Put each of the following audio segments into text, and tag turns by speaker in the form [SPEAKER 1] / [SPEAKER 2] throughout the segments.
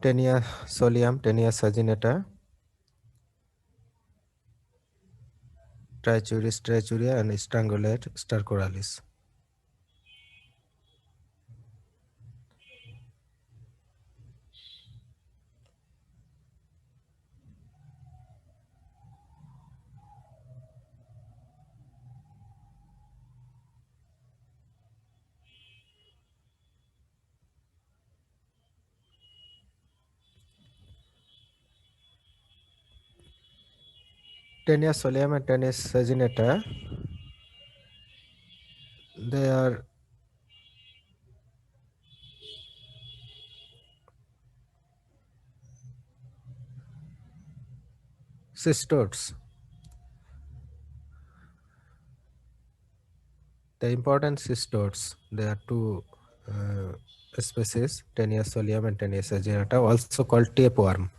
[SPEAKER 1] Taenia solium, Taenia saginata, Trichuris trichuria, and Strangulate stercoralis. Taenia solium and Taenia saginata, they are cystodes. The important cystodes, there are two species, Taenia solium and Taenia saginata, also called tapeworm.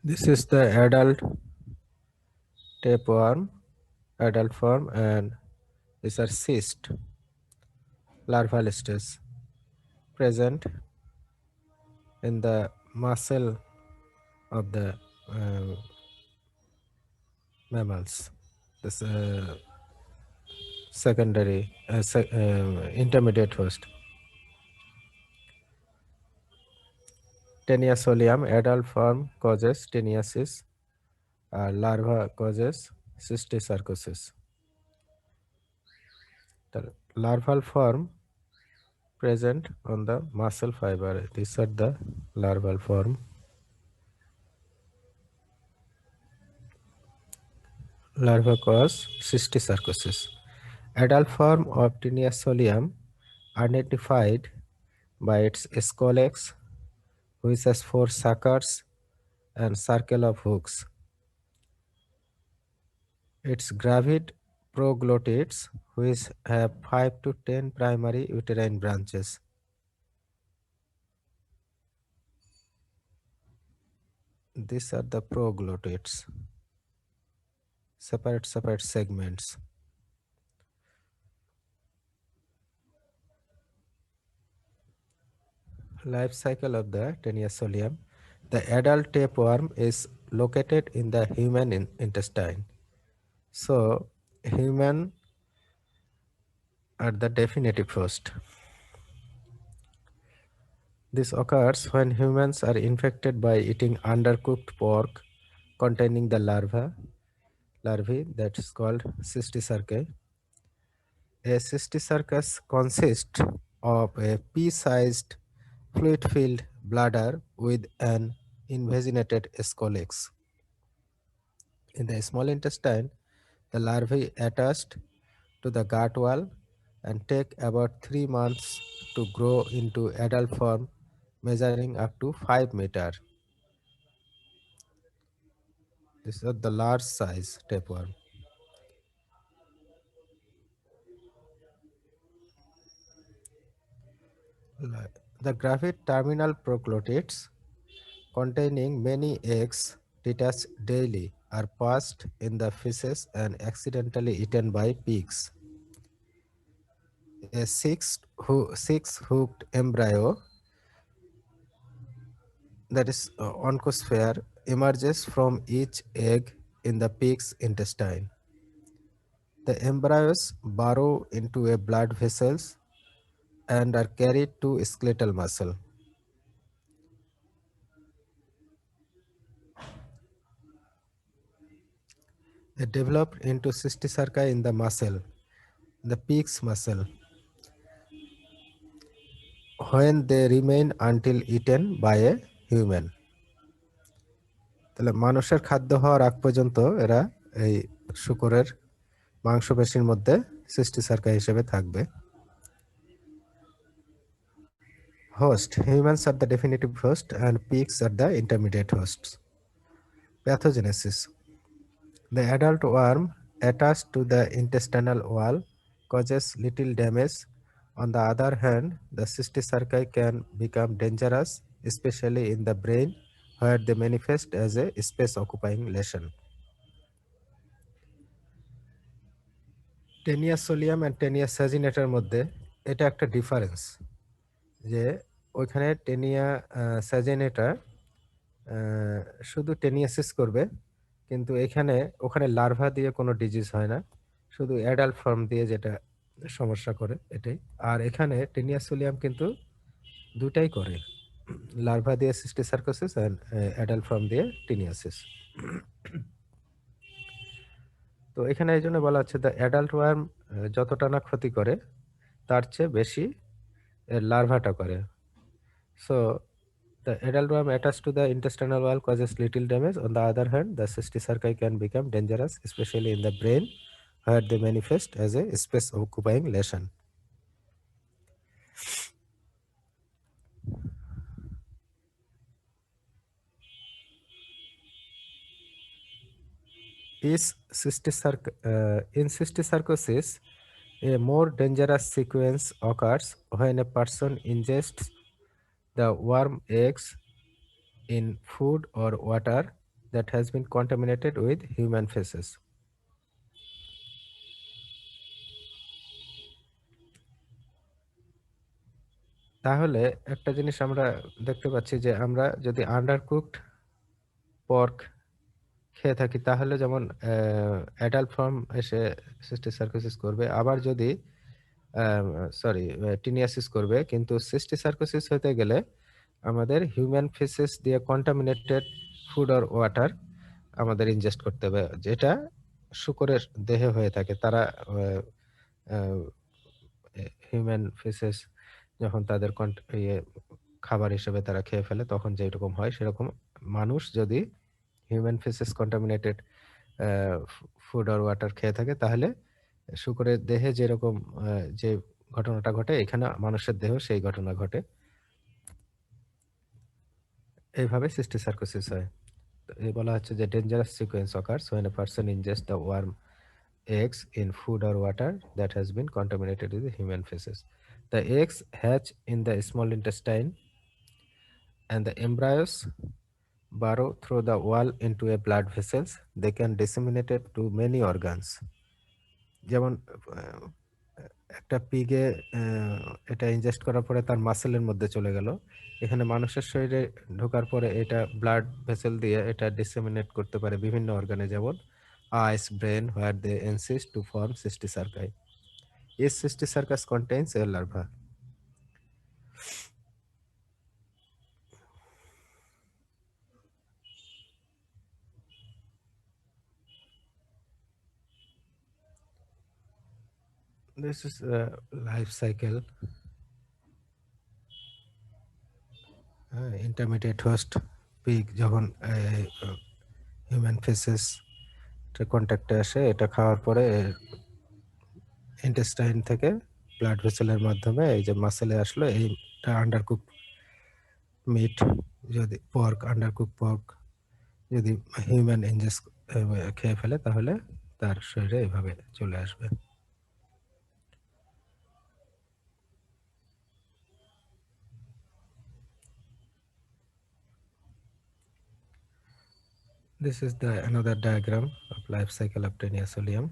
[SPEAKER 1] This is the adult tapeworm, adult form, and these are cyst, larval stage, present in the muscle of the mammals. This intermediate host. Taenia solium, adult form causes teniasis, larva causes cysticercosis. The larval form present on the muscle fiber. These are the larval form. Larva cause cysticercosis. Adult form of Taenia solium identified by its scolex, which has 4 suckers and circle of hooks. Its gravid proglottids, which have 5 to 10 primary uterine branches. These are the proglottids, separate segments. Life cycle of the Taenia solium. The adult tapeworm is located in the human intestine. So, human are the definitive host. This occurs when humans are infected by eating undercooked pork containing the larvae that is called cysticercae. A cysticercus consists of a pea-sized fluid-filled bladder with an invaginated scolex. In the small intestine, the larvae attached to the gut wall and take about 3 months to grow into adult form, measuring up to 5 meters. This is the large size tapeworm. The gravid terminal proglottids containing many eggs detached daily are passed in the feces and accidentally eaten by pigs. A six-hooked embryo, that is oncosphere, emerges from each egg in the pig's intestine. The embryos burrow into a blood vessels and are carried to skeletal muscle. They develop into cysticerca in the muscle, the pig's muscle, when they remain until eaten by a human. তাহলে মানুষের খাদ্য হওয়ার আগ পর্যন্ত এরা এই শূকরের মাংসপেশির মধ্যে সিস্টিসার্কা হিসেবে থাকবে। Host. Humans are the definitive host and pigs are the intermediate hosts. Pathogenesis. The adult worm attached to the intestinal wall causes little damage. On the other hand, the cysticerci can become dangerous, especially in the brain, where they manifest as a space-occupying lesion. Taenia solium and Taenia স্যাজিনেটার মধ্যে এটা একটা difference, যে ওইখানে taenia স্যাজিনেটা শুধু taeniasis করবে, কিন্তু এখানে ওখানে লার্ভা দিয়ে কোনো ডিজিজ হয় না, শুধু অ্যাডাল্ট ফর্ম দিয়ে যেটা সমস্যা করে এটাই। আর এখানে টেনিয়া সোলিয়াম কিন্তু দুটাই করে, লার্ভা দিয়ে সিস্টিসার্কোসিস অ্যান্ড অ্যাডাল্ট ফর্ম দিয়ে টেনিয়াসিস। তো এখানে এই জন্য বলা হচ্ছে দ্য অ্যাডাল্ট ওয়ার্ম যতটা না ক্ষতি করে তার চেয়ে বেশি এর লার্ভাটা করে। So the adult worm attached to the intestinal wall causes little damage. On the other hand, the cysticerci can become dangerous, especially in the brain, where they manifest as a space-occupying lesion. In cysticercosis, a more dangerous sequence occurs when a person ingests the worm eggs in food or water that has been contaminated with human feces. তাহলে একটা জিনিস আমরা দেখতে পাচ্ছি যে আমরা যদি undercooked pork খেয়ে থাকি তাহলে যেমন অ্যাডাল্ট ফর্ম এসে সিস্টিসার্কোসিস করবে, আবার যদি টিনিয়াসিস করবে, কিন্তু সিস্টিসার্কোসিস হতে গেলে আমাদের হিউম্যান ফেসেস দিয়ে কন্টামিনেটেড ফুড অর ওয়াটার আমাদের ইনজেস্ট করতে হবে, যেটা শূকরের দেহে হয়ে থাকে। তারা হিউম্যান ফেসেস যখন তাদের খাবার হিসেবে তারা খেয়ে ফেলে তখন যেরকম হয়, সেরকম মানুষ যদি হিউম্যান ফেসেস কন্টামিনেটেড ফুড আর ওয়াটার খেয়ে থাকে তাহলে শূকরের দেহে যেরকম যে ঘটনাটা ঘটে এখানে মানুষের দেহ সেই ঘটনা ঘটে। এইভাবে সিস্টিসার্কোসিস হয়। এই বলা হচ্ছে যে dangerous sequence occurs when a person ingests the worm eggs in food or water that has been contaminated with human feces. The eggs hatch in the small intestine and the embryos burrow through the wall into a blood vessels. They can disseminate it to many organs. যেমন একটা পিগে এটা ingest করার পরে তার মাসেলের মধ্যে চলে গেল, এখানে মানুষের শরীরে ঢোকার পরে এটা ব্লাড ভেসেল দিয়ে এটা ডিসেমিনেট করতে পারে বিভিন্ন অর্গানে, যেমন eyes, brain, where they encyst to form cysticerci. Each cysticercus contains a larva. This is a life cycle. Intermediate host pig যখন হিউম্যান ফেসেস কন্ট্যাক্টে আসে, এটা খাওয়ার পরে ইন্টেস্টাইন থেকে ব্লাড ভেসেলের মাধ্যমে এই যে মাসেলে আসলো, এইটা আন্ডারকুক মিট, যদি পর্ক আন্ডারকুক পর্ক যদি হিউম্যান ইনজেস্ট খেয়ে ফেলে তাহলে তার শরীরে এভাবে চলে আসবে। This is the another diagram of life cycle of Taenia solium.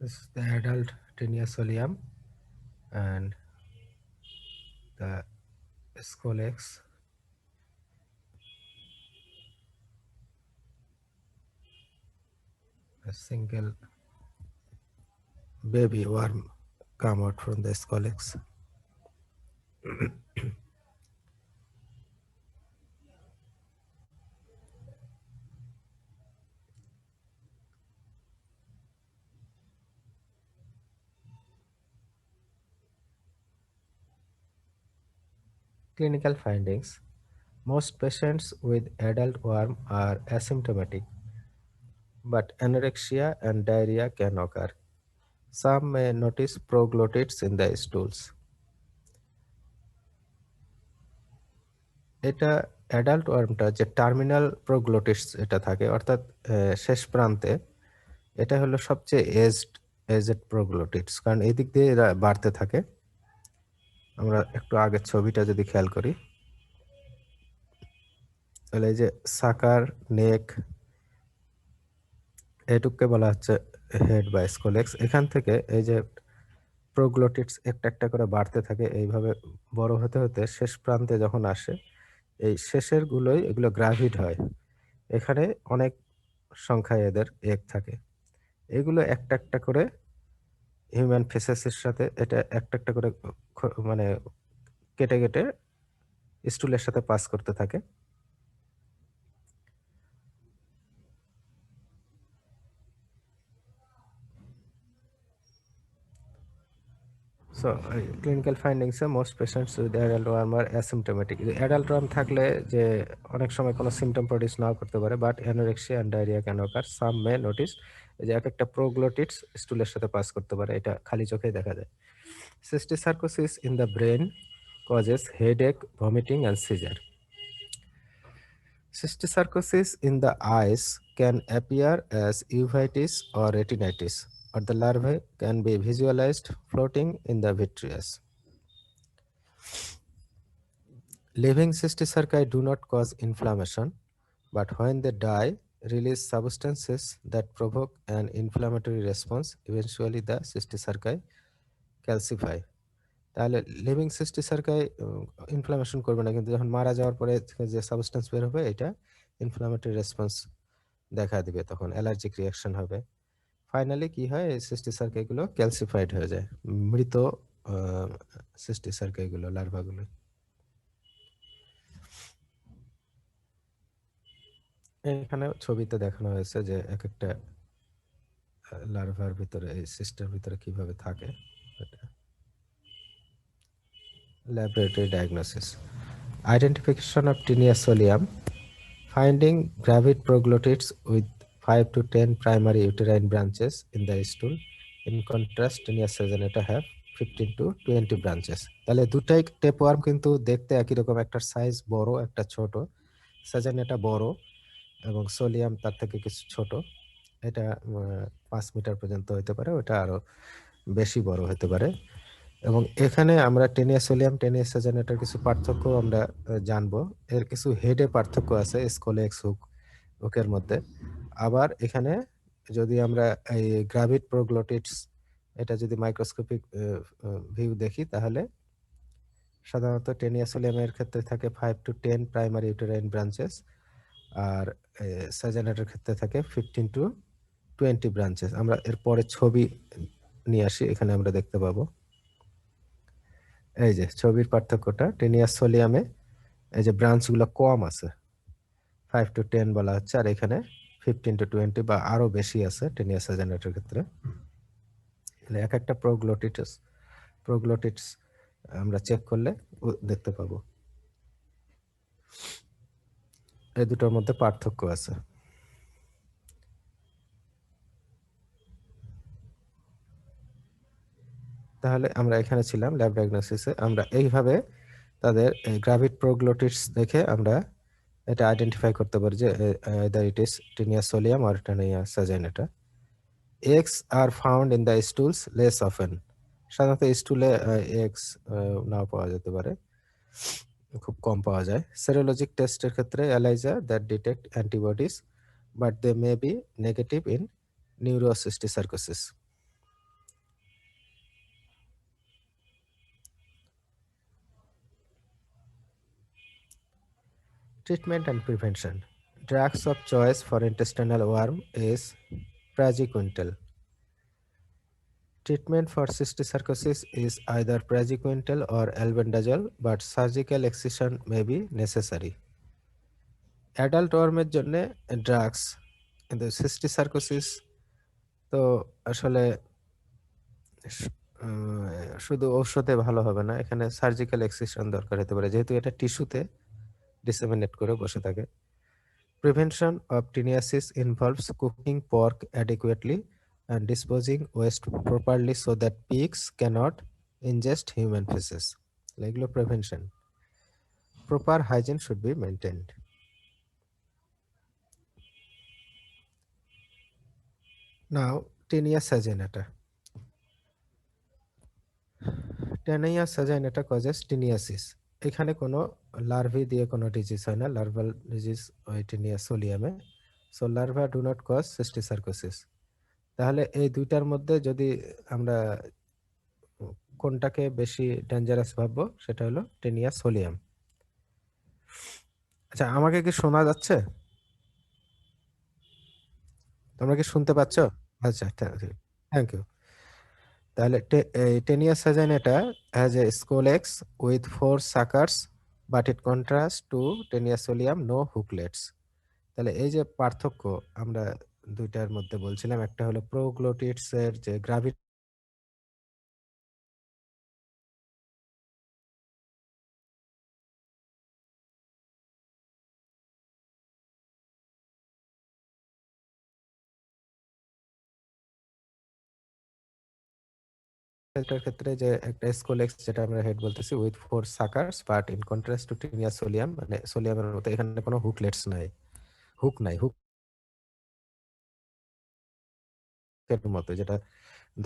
[SPEAKER 1] This is the adult Taenia solium and the Scolex. A single baby worm come out from the Scolex. Clinical findings. Most patients with adult worm are asymptomatic, but anorexia and diarrhea can occur. Some may notice proglottids in the stools. এটা adult ওয়ার্মটা যে terminal প্রোগ্লোটিস এটা থাকে অর্থাৎ শেষ প্রান্তে, এটা হলো সবচেয়ে এজড প্রোগ্লোটিডস, কারণ এই দিক দিয়ে এরা বাড়তে থাকে। আমরা একটু আগের ছবিটা যদি খেয়াল করি, তাহলে এই যে সাকার, নেক, এটুককে বলা হচ্ছে হেড বা স্কোলেক্স। এখান থেকে এই যে প্রোগ্লোটিডস একটা একটা করে বাড়তে থাকে, এইভাবে বড় হতে হতে শেষ প্রান্তে যখন আসে, এই শেষের গুলোই এগুলো গ্রাভিড হয়। এখানে অনেক সংখ্যায় এদের এগ থাকে। এগুলো একটা একটা করে হিউম্যান ফেসেসের সাথে এটা একটা একটা করে মানে কেটে কেটে স্টুলের সাথে পাস করতে থাকে। সো ক্লিনিক্যাল ফাইন্ডিংসে most patients with adult worm are asymptomatic. Adult worm থাকলে যে অনেক সময় কোনো সিমটম প্রডিউস নাও করতে পারে, but anorexia and diarrhoea can ochre. Some May notice, যে এক একটা প্রোগ্লোটিডস স্টুলের সাথে পাস করতে পারে, এটা খালি চোখেই দেখা যায়। Cysticercosis in the brain causes headache, vomiting, and seizure. Cysticercosis in the eyes can appear as uveitis or retinitis, or the larvae can be visualized floating in the vitreous. Living cysticerci do not cause inflammation, but when they die, release substances that provoke an inflammatory response. Eventually, the cysticerci calcify. তাহলে living সিস্টিসারকাই inflammation করবে না, কিন্তু যখন মারা যাওয়ার পরে যে substance বের হবে, এটা ইনফ্লামেটরি রেসপন্স দেখা দিবে, তখন অ্যালার্জিক রিয়াকশন হবে। ফাইনালি কি হয়, এই সিস্টিসারকাইগুলো ক্যালসিফাইড হয়ে যায়, মৃত সিস্টিসারকাইগুলো, লার্ভাগুলো। এখানে ছবিতে দেখানো হয়েছে যে এক একটা লার্ভার ভিতরে, এই সিস্টের ভিতরে কিভাবে থাকে। Laboratory diagnosis, identification of tinea solium, finding gravid proglottids with 5 to 10 primary uterine branches in the stool. In contrast, Taenia saginata have 15 to 20 branches. তাহলে দুটাই টেপওয়ার্ম কিন্তু দেখতে একই রকম, একটা সাইজ বড়, একটা ছোট। সাজানেটা বড় এবং সোলিয়াম তার থেকে কিছু ছোট। এটা 5 মিটার পর্যন্ত হতে পারে, ওটা আরো বেশি বড় হতে পারে। এবং এখানে আমরা টেনিয়া সোলিয়াম, টেনিয়া সাজানেটার কিছু পার্থক্য আমরা জানবো। এর কিছু হেডে পার্থক্য আছে স্কোলেক্স হুকের মধ্যে। আবার এখানে যদি আমরা এই গ্রাভিড প্রোগ্লোটিডস, এটা যদি মাইক্রোস্কোপিক ভিউ দেখি, তাহলে সাধারণত টেনিয়া সোলিয়ামের ক্ষেত্রে থাকে 5 to 10 প্রাইমারি ইউটেরাইন ব্রাঞ্চেস, আর সাজানেটার ক্ষেত্রে থাকে 15 to 20 ব্রাঞ্চেস। আমরা এর পরে ছবি নিয়ে আসি, এখানে আমরা দেখতে পাবো। এই যে ছবির পার্থক্যটা, টেনিয়াস সোলিয়ামে এই যে ব্রাঞ্চগুলো কম আছে, 5 to 10 বলা হচ্ছে, আর এখানে 15 to 20 বা আরো বেশি আছে টেনিয়াস সাজানেটার ক্ষেত্রে। এক একটা প্রোগ্লোটিডস আমরা চেক করলে দেখতে পাবো এই দুটোর মধ্যে পার্থক্য আছে। তাহলে আমরা এখানে ছিলাম ল্যাব ডায়াগনোসিসে। আমরা এইভাবে তাদের গ্রাভিড প্রোগ্লোটিডস দেখে আমরা এটা আইডেন্টিফাই করতে পারি যে either it is Taenia solium or Taenia saginata. Eggs are found in the stools less often. সাধারণত স্টুলে এগস নাও পাওয়া যেতে পারে, খুব কম পাওয়া যায়। সেরোলজিক টেস্টের ক্ষেত্রে ELISA that detect antibodies, but they may be negative in neurocysticercosis. Treatment and prevention. Drugs of choice for intestinal worm is praziquantel. Treatment for cysticercosis is either praziquantel or albendazole, but surgical excision may be necessary. Adult ওয়ার্মের জন্য drugs, কিন্তু সিস্টিসার্কোসিস তো আসলে শুধু ঔষধে ভালো হবে না, এখানে সার্জিক্যাল এক্সিশন দরকার হতে পারে, যেহেতু এটা টিস্যুতে ডিসেমিনেট করে বসে থাকে। Prevention of টিনিয়াসিস involves cooking pork adequately and disposing waste properly so that pigs cannot ingest human feces. এগুলো prevention. Proper hygiene should be maintained. Now, Taenia saginata. Taenia saginata causes tinniasis. এখানে কোনো লার্ভি দিয়ে কোনো disease হয় না, larval disease ওই Taenia সোলিয়ামে। So larva do not cause cysticercosis. তাহলে এই দুইটার মধ্যে যদি আমরা কোনটাকে বেশি ডেঞ্জারাস ভাববো, সেটা হলো টেনিয়া সোলিয়াম। আচ্ছা, আমাকে কি শোনা যাচ্ছে? তোমরা কি শুনতে পাচ্ছ? আচ্ছা, থ্যাংক ইউ। তাহলে Taenia saginata has a scolex with 4 suckers but it contrast to Taenia solium no hooklets. তাহলে এই যে পার্থক্য আমরা দুইটার মধ্যে বলছিলাম, একটা হলো প্রোগ্লোটিডস এর যে গ্রাভিটি এটার ক্ষেত্রে যে একটা স্কোলেক্স যেটা আমরা হেড বলতেছি with 4 suckers but in contrast to Taenia solium, মানে সোলিয়ামের মতো এখানে কোনো হুকলেটস নাই, হুক নাই, হুকের মতো যেটা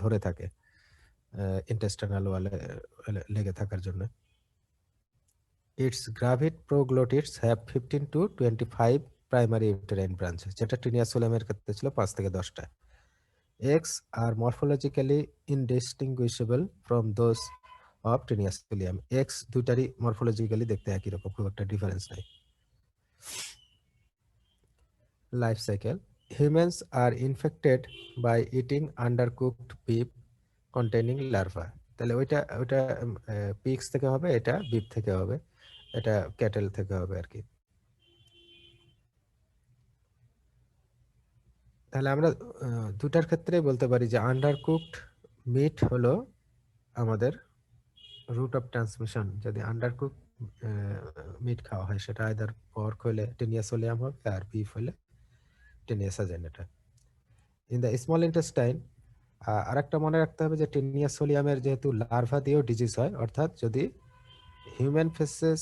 [SPEAKER 1] ধরে থাকে ইন্টেস্টাইনাল ওয়ালে লেগে থাকার জন্য। Its gravid proglottids have 15 to 25 primary uterine branches, যেটা টিনিয়াসোলিয়ামের ক্ষেত্রে ছিল 5 থেকে 10টা। Eggs are morphologically indistinguishable from those of Taenia solium. Eggs দুইটারই মরফোলজিক্যালি দেখতে একই রকম, খুব একটা ডিফারেন্স নাই। Life cycle: humans are infected by eating undercooked beef containing larva। তাহলে ওইটা ওইটা পিগস থেকে হবে, এটা বিফ থেকে হবে, এটা ক্যাটেল থেকে হবে আর কি। তাহলে আমরা দুটার ক্ষেত্রে বলতে পারি যে আন্ডারকুকড মিট হলো আমাদের রুট অফ ট্রান্সমিশন। যদি আন্ডারকুক মিট খাওয়া হয়, সেটা আইদার পর্ক হলে টেনিয়া সোলিয়াম হবে, আর বিফ হলে Taenia saginata. In the small intestine আরেকটা মনে রাখতে হবে যে টেনিয়া সোলিয়ামের যেহেতু লার্ভা দিয়েও ডিজিজ হয়, অর্থাৎ যদি human faces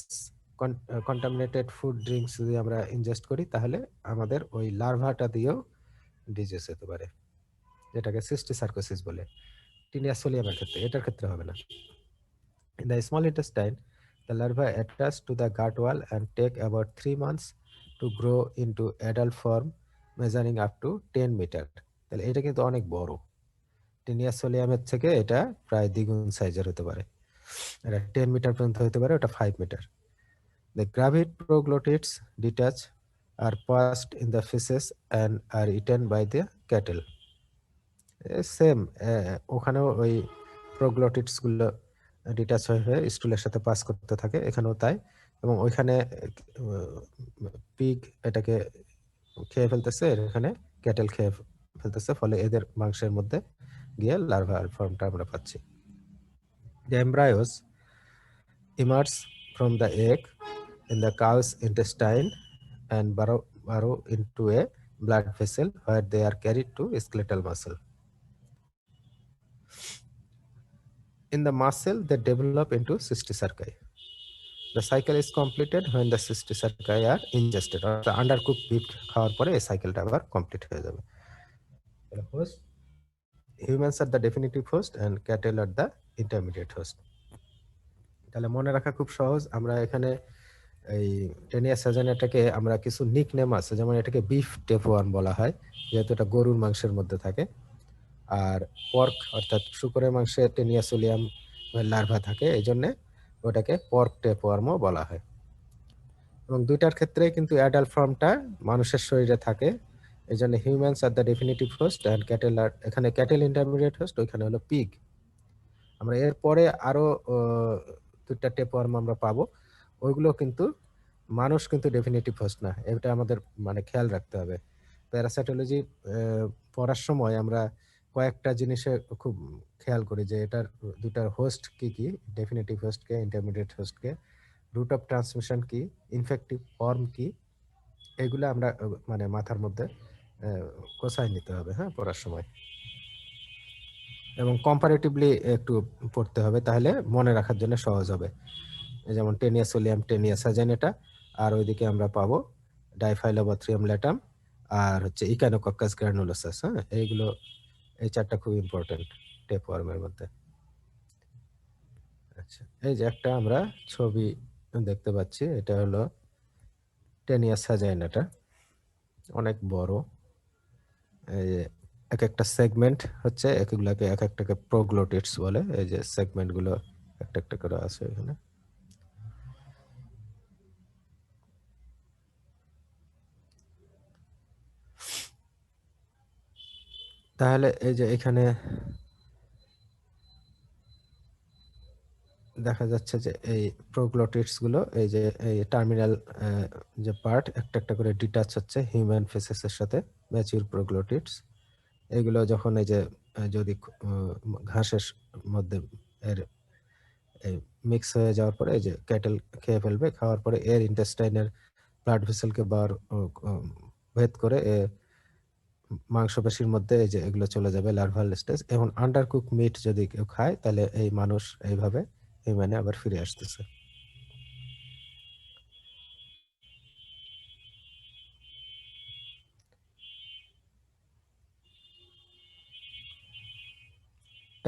[SPEAKER 1] contaminated food drinks যদি আমরা ইনজেস্ট করি, তাহলে আমাদের ওই লার্ভাটা দিয়েও ডিজিজ হতে পারে, যেটাকে সিস্টিসার্কোসিস বলে। টিনিয়া সোলিয়ামের ক্ষেত্রে, এটার ক্ষেত্রে হবে না। In the small intestine, the larvae attach to the gut wall and take about 3 months to grow into adult form, measuring up to 10 metre. তাহলে এটা কিন্তু অনেক বড়। টিনিয়া সোলিয়ামের থেকে এটা প্রায় দ্বিগুণ সাইজের হতে পারে। এটা 10 মিটার পর্যন্ত হতে পারে, ওটা 5 metre. The gravid proglottids detach, are passed in the feces and are eaten by the cattle. Same, ওখানেও ওই প্রোগ্লটিডস গুলো ডিটাচ হয়ে হয়ে স্টুলের সাথে পাস করতে থাকে, এখানেও তাই। এবং ওইখানে পিগ এটাকে খেয়ে ফেলতেছে, এখানে ক্যাটেল খেয়ে ফেলতেছে, ফলে এদের মাংসের মধ্যে গিয়ে লার্ভাল ফর্মটা আমরা পাচ্ছি। The embryos emerge from the egg in the cow's intestine and burrow into a blood vessel where they are carried to skeletal muscle. In the muscle, they develop into cysticerci. The cycle is completed when the cysticerci are ingested, or the undercooked beef খাওয়ার পরে এই সাইকেলটা আবার complete হয়ে যাবে। Host, humans are the definitive host and cattle are the intermediate host. তাহলে মনে রাখা খুব সহজ। আমরা এখানে এই টেনিয়া সাজানাটাকে আমরা কিছু নিক নেম আছে, যেমন এটাকে বিফ টেপওয়ার্ম বলা হয়, যেহেতু এটা গরুর মাংসের মধ্যে থাকে। আর পর্ক অর্থাৎ শুকরের মাংসে টেনিয়া সোলিয়াম লার্ভা থাকে, এই জন্য ওটাকে পর্ক টেপওয়ার্মও বলা হয়। এবং দুইটার ক্ষেত্রে কিন্তু অ্যাডাল্ট ফর্মটা মানুষের শরীরে থাকে, এই জন্য humans are the definitive host and cattle are, এখানে ক্যাটেল ইন্টারমিডিয়েট হোস্ট, ওইখানে হলো পিগ। আমরা এরপরে আরো দুইটা টেপওয়ার্ম আমরা পাবো, ওইগুলো কিন্তু মানুষ কিন্তু ডেফিনিটিভ হোস্ট না, এটা আমাদের মানে খেয়াল রাখতে হবে। প্যারাসাইটোলজি পড়ার সময় আমরা কয়েকটা জিনিসে খুব খেয়াল করি যে এটার দুটার হোস্ট কি কি, ডেফিনিটিভ হোস্টকে, ইন্টারমিডিয়েট হোস্টকে, রুট অফ ট্রান্সমিশন কি, ইনফেক্টিভ ফর্ম কি, এগুলো আমরা মানে মাথার মধ্যে কোষায় নিতে হবে হ্যাঁ পড়ার সময়, এবং কম্পারেটিভলি একটু পড়তে হবে, তাহলে মনে রাখার জন্য সহজ হবে। যেমন টেনিয়া সোলিয়াম, টেনিয়া সাজানেটা, আর ওইদিকে আমরা পাবো ডাইফাইলোবাথ্রিয়াম ল্যাটাম, আর হচ্ছে ইকানোকক্কাস গ্রানুলোসাস। হ্যাঁ, এইগুলো, এই চারটা খুব ইম্পর্টেন্ট টেপওয়ার্মের মধ্যে। আচ্ছা, এই যে একটা আমরা ছবি দেখতে পাচ্ছি, এটা হলো টেনিয়া সাজাইনাটা, অনেক বড়। এই যে এক একটা সেগমেন্ট হচ্ছে, একগুলাকে এক একটাকে প্রোগ্লোটিডস বলে। এই যে সেগমেন্ট গুলো একটা একটা করে আছে এখানে। তাহলে এই যে এখানে দেখা যাচ্ছে যে এই প্রোগ্লোটিডস গুলো, এই যে এই টার্মিনাল যে পার্ট একটা একটা করে ডিটাচ হচ্ছে হিউম্যান ফেসেসের সাথে, ম্যাচিউর প্রোগ্লোটিডস। এগুলো যখন এই যে যদি ঘাসের মধ্যে এর মিক্স হয়ে যাওয়ার পরে, এই যে ক্যাটেল খেয়ে ফেলবে, খাওয়ার পরে এর ইন্টেস্টাইনের ব্লাড ভেসেলকে বার ভেদ করে মাংসপেশির মধ্যে এই যে এগুলো চলে যাবে লার্ভাল স্টেজ। এখন আন্ডারকুক মিট যদি কেউ খায়, তাহলে এই মানুষ এইভাবে হিউম্যানে আবার ফিরে আসতেছে।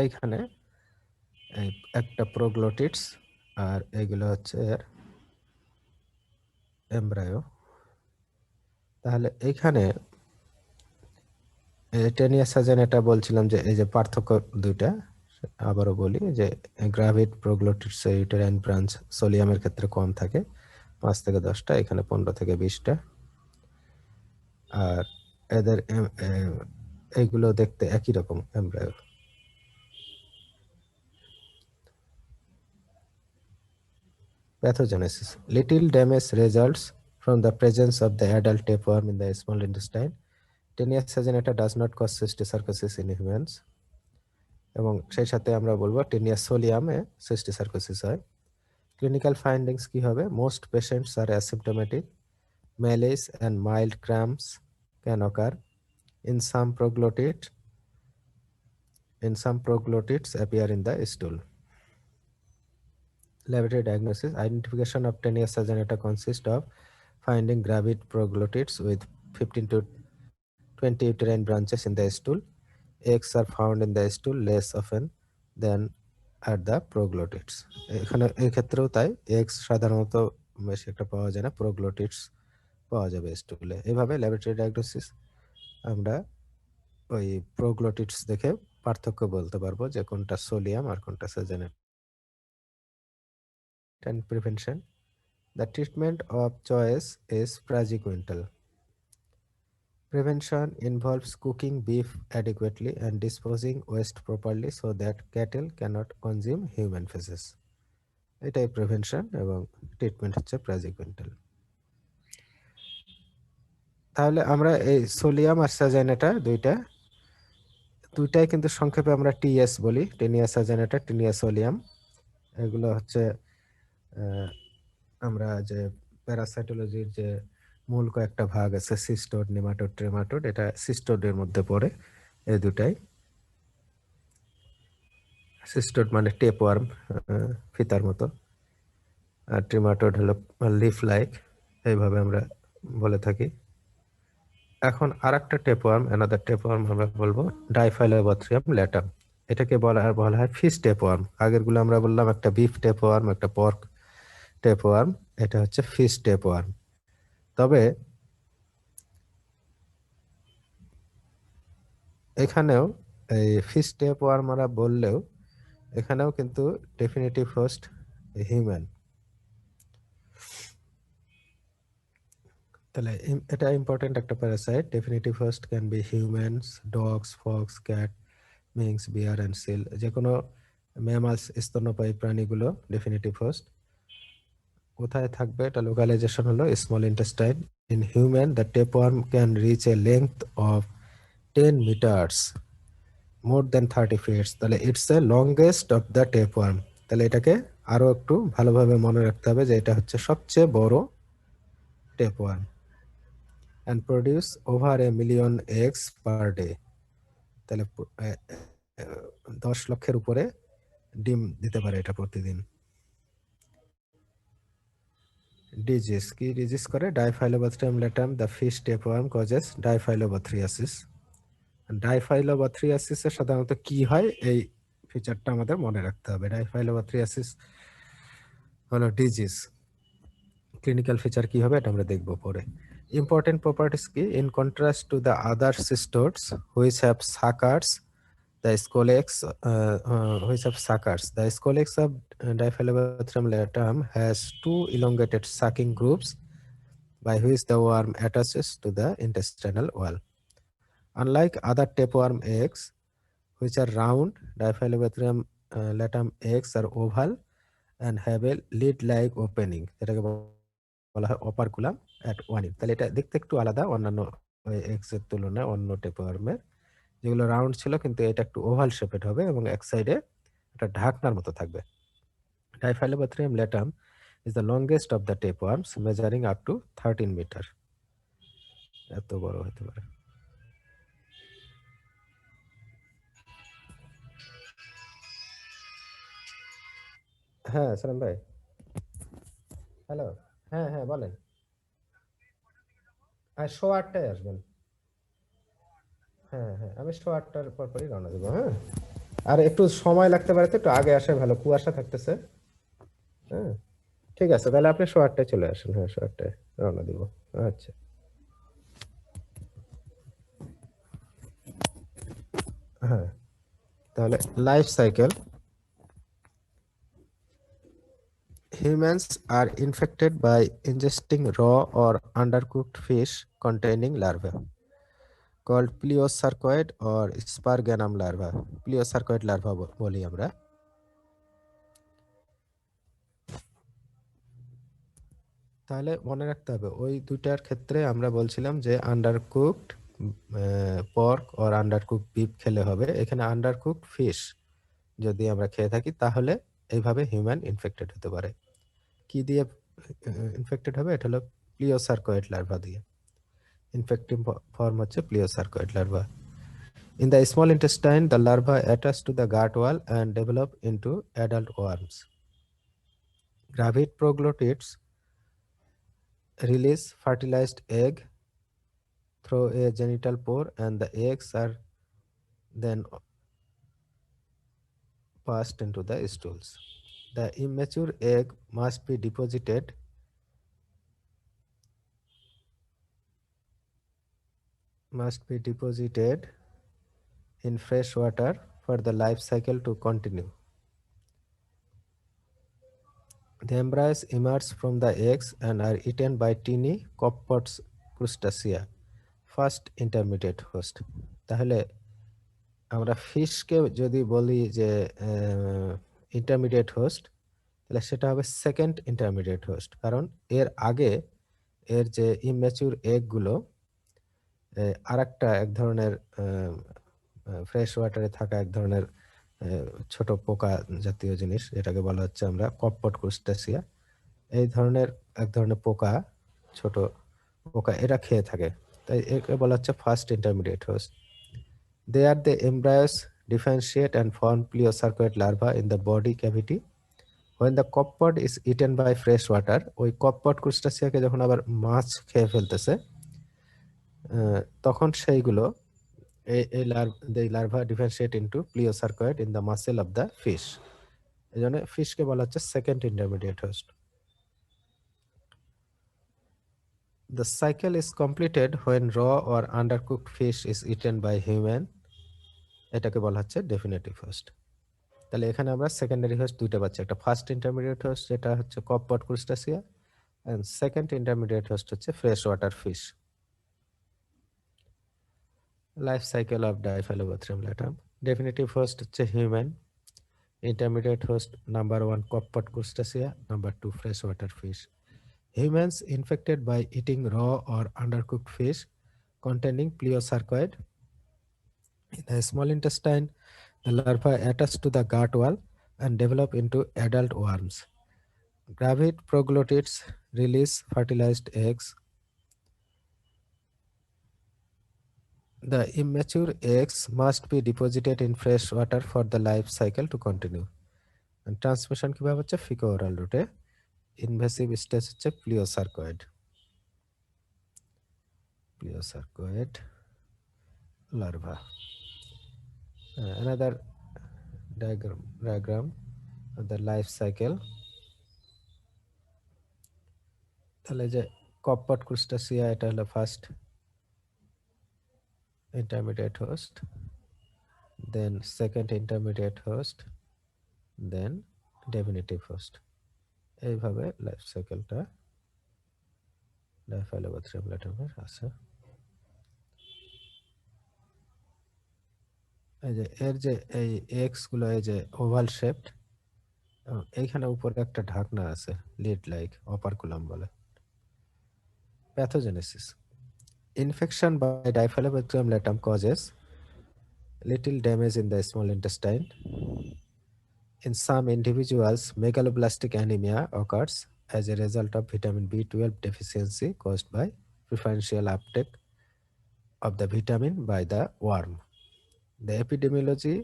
[SPEAKER 1] এইখানে এই একটা প্রোগ্লোটিডস, আর এগুলো হচ্ছে এর এমব্রায়ো। তাহলে এইখানে টেনিয়া সাজেন, এটা বলছিলাম যে এই যে পার্থক্য দুইটা, আবারও বলি যে গ্রাভিড প্রোগ্লোটিডস ইউটেরাইন ব্রাঞ্চ সোলিয়ামের ক্ষেত্রে কম থাকে, 5 থেকে 10টা, এখানে 15 থেকে 20টা। আর এদের এইগুলো দেখতে একই রকম embryo. Pathogenesis. Little damage results from the presence of the adult tapeworm in the small intestine. Taenia saginata does not cause cysticercosis in humans. এবং সেই সাথে আমরা বলবো টেনিয়া সোলিয়ামে সিস্টিসার্কোসিস হয়। ক্লিনিক্যাল ফাইন্ডিংস কি হবে? Most patients are asymptomatic, malaise and mild cramps can occur. In some proglottids appear in the stool. Laboratory diagnosis. Identification of Taenia saginata consists of finding gravid proglottids with 15 to 20 uterine branches in the stool. Eggs are found in the stool less often than at the proglottids. এখানে এই ক্ষেত্রেও তাই, x সাধারণত বেশি একটা পাওয়া যায় না, প্রোগ্লোটিডস পাওয়া যাবে স্টুলে। এইভাবে ল্যাবরেটরি ডায়াগনোসিস আমরা ওই প্রোগ্লোটিডস দেখে পার্থক্য বলতে পারবো যে কোনটা সোলিয়াম আর কোনটা সাজানেট। And prevention. The treatment of choice is praziquintal. Prevention involves cooking beef adequately and disposing waste properly so that cattle cannot consume human feces. এটাই প্রিভেনশন, এবং ট্রিটমেন্ট হচ্ছে প্রাজিকুইন্টাল। তাহলে আমরা এই সোলিয়াম আর সাজানেটা দুইটাই কিন্তু সংক্ষেপে আমরা টিএস বলি, টেনিয়া সাজানেটা, টেনিয়া সোলিয়াম। এগুলো হচ্ছে আমরা যে প্যারাসাইটোলজির যে মূল কয়েকটা ভাগ আছে, সিস্টোড, নেমাটোড, ট্রেমাটোড, এটা সিস্টোডের মধ্যে পড়ে এই দুটাই। সিস্টোড মানে টেপওয়ার্ম, ফিতার মতো, আর ট্রেমাটোড হলো লিফ লাইক, এইভাবে আমরা বলে থাকি। এখন আর একটা টেপওয়ার্ম, অ্যানাদার টেপওয়ার্ম আমরা বলবো ডাইফাইলোবাথ্রিয়াম ল্যাটাম। এটাকে বলা হয় ফিশ টেপওয়ার্ম। আগেরগুলো আমরা বললাম একটা বিফ টেপওয়ার্ম, একটা পর্ক টেপওয়ার্ম, এটা হচ্ছে ফিশ টেপওয়ার্ম। তবে এখানেও এই ফিশ টেপওয়ার্ম আমরা বললেও এখানেও কিন্তু ডেফিনিটিভ হোস্ট হিউম্যান। তাহলে এটা ইম্পর্টেন্ট একটা parasite. Definitive host can be humans, dogs, fox, cat, minks, bear and seal. যে কোনো ম্যামালস, স্তন্যপায়ী প্রাণীগুলো ডেফিনিটিভ হোস্ট। কোথায় থাকবে? এটা লোকালাইজেশন হলো small intestine. In human the tapeworm can reach a length of 10 metres, more than 30 feets. তাহলে it's a longest of the tapeworm. তাহলে এটাকে আরো একটু ভালোভাবে মনে রাখতে হবে যে এটা হচ্ছে সবচেয়ে বড় tapeworm and produce over a million eggs per day. তাহলে 10 লক্ষের উপরে ডিম দিতে পারে এটা প্রতিদিন। ডিজিজ কি ডিজিজ করে? Diphyllobothrium latum the fish tapeworm causes diphyllobothriasis. ডাইফাইলোবাথ্রিয়াসিসের সাধারণত কি হয় এই ফিচারটা আমাদের মনে রাখতে হবে। ডাইফাইলোবাথ্রিয়াসিস হলো ডিজিজ। ক্লিনিক্যাল ফিচার কি হবে এটা আমরা দেখব পরে। ইম্পর্টেন্ট প্রপার্টিস কি? In contrast to the other cestodes which have suckers, the scolex which of suckers. The scolex of Diphyllobathrium latum has two elongated sucking grooves by which the worm attaches to the intestinal wall. Unlike other tapeworm eggs, which are round, Diphyllobathrium latum eggs are oval and have a lid-like opening. যেটাকে বলা হয় operculum at one end. তাহলে এটা দেখতে একটু আলাদা অন্যান্য eggs এর তুলনায়, অন্য tapeworm-এর যেগুলো রাউন্ড ছিল, কিন্তু এটা একটু ওভাল শেপেড হবে এবং এক সাইডে একটা ঢাকনার মতো থাকবে। Diphyllobathrium latum is the longest of the tapeworms, measuring up to 13 metre. এত বড় হতে পারে। হ্যাঁ সালাম ভাই, হ্যালো। হ্যাঁ হ্যাঁ বলেন। আর 8:30টায় আসবেন। হ্যাঁ হ্যাঁ, আমি 8:30টার পরই রওনা দেবো। হ্যাঁ, আর একটু সময় লাগতে পারে, তো একটু আগে আসে ভালো, কুয়াশা থাকতেছে। হ্যাঁ ঠিক আছে, তাহলে আপনি 8:30টায় চলে আসেন। হ্যাঁ 8:30টায় রওনা দিব। আচ্ছা। হ্যাঁ, তাহলে life cycle. Humans are infected by ingesting raw or undercooked fish containing larvae called pleosarcoid or sparganum larva. Pleosarcoid larva বলি আমরা। তাহলে মনে রাখতে হবে ওই দুটার ক্ষেত্রে আমরা বলছিলাম যে undercooked pork or undercooked beef খেলে হবে। এখানে আন্ডারকুকড ফিশ যদি আমরা খেয়ে থাকি তাহলে এইভাবে হিউম্যান ইনফেক্টেড হতে পারে। কি দিয়ে ইনফেক্টেড হবে? এটা হলো প্লিওসার্কয়েড লার্ভা দিয়ে। ইনফেক্টিভ ফর্ম হচ্ছে প্লিওসার্কয়েড larva. In the small intestine, the larva attach to the gut wall and develop into adult worms. Gravid proglottids release fertilized egg through a genital pore, and the eggs are then passed into the stools. The immature egg must be deposited in fresh water for the life cycle to continue. The embryos emerge from the eggs and are eaten by teeny copepods crustacea, first intermediate host. তাহলে আমরা ফিশকে যদি বলি যে intermediate host, তাহলে সেটা হবে second intermediate host, কারণ এর আগে এর যে ইম্যাচিউর এগগুলো আরেকটা এক ধরনের ফ্রেশ ওয়াটারে থাকা এক ধরনের ছোট পোকা জাতীয় জিনিস, যেটাকে বলা হচ্ছে আমরা কপপট ক্রুস্টাসিয়া, এই ধরনের এক ধরনের পোকা, ছোট পোকা, এরা খেয়ে থাকে। তাই একে বলা হচ্ছে first intermediate host. They are the embryos differentiate and form pleosarcoid larva in the body cavity. When the copepod is eaten by fresh water, ওই কপপট ক্রুস্টাসিয়াকে যখন আবার মাছ খেয়ে ফেলতেছে, তখন সেইগুলো এই larva differentiate into plerocercoid in the muscle of the fish. এই জন্য ফিশকে বলা হচ্ছে second intermediate host. The cycle is completed when raw or undercooked fish is eaten by human. এটাকে বলা হচ্ছে ডেফিনেটিভ হোস্ট। তাহলে এখানে আমরা সেকেন্ডারি হোস্ট দুইটা পাচ্ছি, একটা ফার্স্ট ইন্টারমিডিয়েট হোস্ট যেটা হচ্ছে copepod crustacea, and second intermediate host হচ্ছে fresh water fish. Life cycle of Diphyllobothrium latum. Definitive host হচ্ছে human, intermediate host number 1 copepod crustacea, number 2 freshwater fish. Humans infected by eating raw or undercooked fish containing pleosarcoid. In the small intestine, the larvae attach to the gut wall and develop into adult worms. Gravid proglottids release fertilized eggs. The immature eggs must be deposited in fresh water for the life cycle to continue. And transmission কিভাবে হচ্ছে ফিকো oral রুটে। Invasive stage হচ্ছে প্লিওসার্কয়েড larva. Another diagram of the life cycle. তাহলে যে কপট crustacea এটা হলো first intermediate host, then second intermediate host, then definitive host. এইভাবে লাইফ সাইকেলটা ডাইফাইলোবাথ্রিয়াম ল্যাটামের আছে। এই যে এর যে এই এক্স গুলো এই যে ওভাল শেপড, এইখানে উপরে একটা ঢাকনা আছে লিড লাইক, অপারকুলাম বলে। Pathogenesis: infection by Diphyllobatrium latum causes little damage in the small intestine. In some individuals, megaloblastic anemia occurs as a result of vitamin B12 deficiency caused by preferential uptake of the vitamin by the worm. The epidemiology